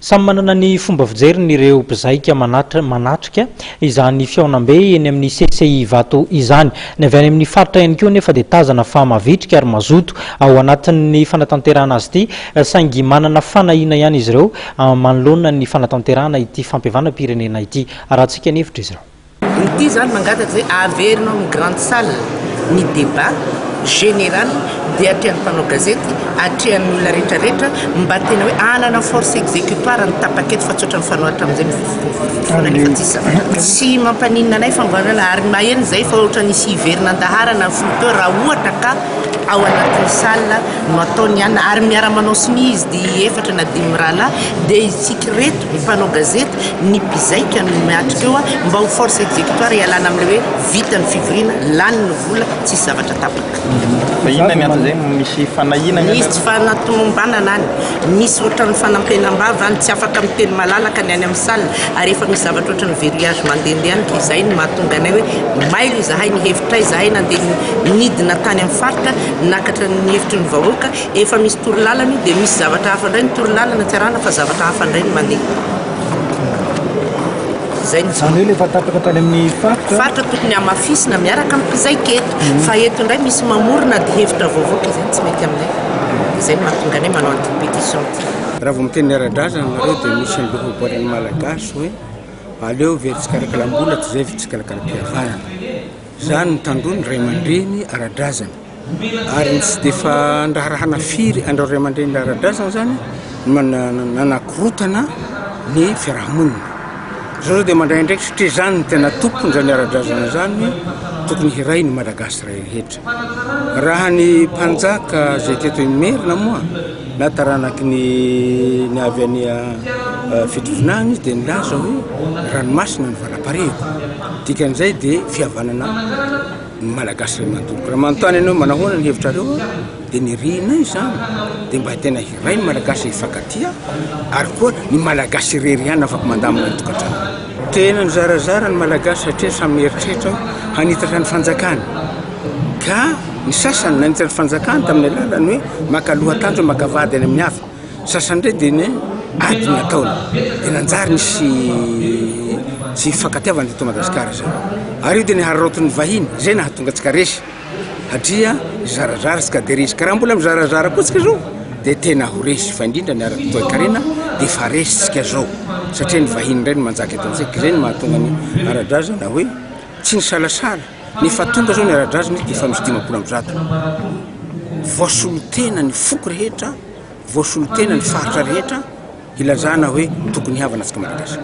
Samy manana ny fomba fijery nireo mpizaika manatrika izany fiaonam-be eny amin'ny CCI Vato izany. Ny avy any amin'ny faritra ihany koa nefa dia tazana fa mavitrika ary mazoto ao anatin'ny fanatanterahana azy ity, saingy manana fanahina ihany izy ireo manoloana ny fanatanterahana ity fampihavanam-pirenena ity. Arahantsika ny hevitra izy ireo. Ity zany mangataka zay averinao amin'ny grande salle ny débat général dia atrehan'ny mpanao gazety, atrehan'ny olona rehetrarehetra mba tena hoe anana force exécutoire ny tapaketo fa tsotra ny fanohatra amin'izay sy mampaninina anay fangoarana ary maheno zay fa ohatra nisy hiverina andaharana foto raha ohatra ka ao anatin'ny salle no ataony ihany ary miara-manao simizy dia efatra na dimy rahalahy dia isika reto mpanao gazety ny mpizaika no miatrika eo mba ho force exécutoire ialana amin'ilay hoe vita ny fivoriana lany ny vola tsisy zavatra tapaka. Inona miantso zay misy fanahina misy fanatomombanana any, misy ohatran'ny fanampenam-bava any tsy afaka miteny malalaka ny any amin'ny salle ary efa misy zavatra ohatran'ny verrouillage mandehandeha any izay no mahatonga anay hoe mailo izahay ny hevitra izahay nandeha nidina tany amin'ny faritra nakatra ny hevitry ny vahoaka efa misy torolalana dia misy zavatra hafa indray ny torolalana tsy arahana fa zavatra hafa indray ny mandeha. Zany hoe efa tapaka tany amin'ny faritra tokony hamafisina miaraka amin'ny mpizaika eto fa eto indray misy mamorona dia hevitra vaovaoka izany tsy mety aminay. Izay no mahatonga anay manao an'ity pétition ity. Raha vao miteny ara-drazana nareo dia misy ny lohaboaran'ny malagasy hoe aleo very tsikarakaram-bola tsy zay tsikarakarapihavaana. Zany ny tandrony ray aman-dreny ara-drazana ary tsy dia fa andraharahana firy andreo ray aman-dreny ara-drazana zany nanakorotana ny fiarahamonina. Zao dia mandray ndraiky satria zany ny tena tompony zany ara-drazana zany tokony hiray ny malagasy rehetra. Raha ny mpanjaka zay teto merina moa na taranaky ny avy any fitovinany izy dia nilaza hoe ranomasina ny valapareko. Dikan'izay dia fihavanana ny malagasy ray mantoloko. Raha manontany ianao manahoana ny hevitrareo dia nirina izy zany dia mba tena hiray ny malagasy hifankatia ary koa ny malagasy irery ihany afaka mandamina ny tokantrano. Tena ny zarazara ny malagasy satria samy mieritreritra hanitatra ny fanjakany ka ny sasany nanitatra ny fanjakany tamin'ny alalany hoe makaloha-tanjo makavady any amin'ny hafa. Sasany indray dia ny ady ny ataony dia nanjary nisy fankatiavana teto Madagasikara zay. Ary io dia nihararaotiny vahiny zay nahatonga antsika resy satria zarazara tsika dia resy ka raha mbola mizarazara koa tsika zao dia tena ho resy fa indrindra ny ara-toekarena dia fa resy tsika zao satria ny vahiny indray ny manjaka eto amintsika. Izay ny mahatonga ny ara-drazana hoe tsy ny salasala nefa tonga zao ny ara-drazana dia fa misy 500 voasolotena ny foko rehetra, voasolotena ny faritra rehetra ilazana hoe tokony havana antsika malagasy.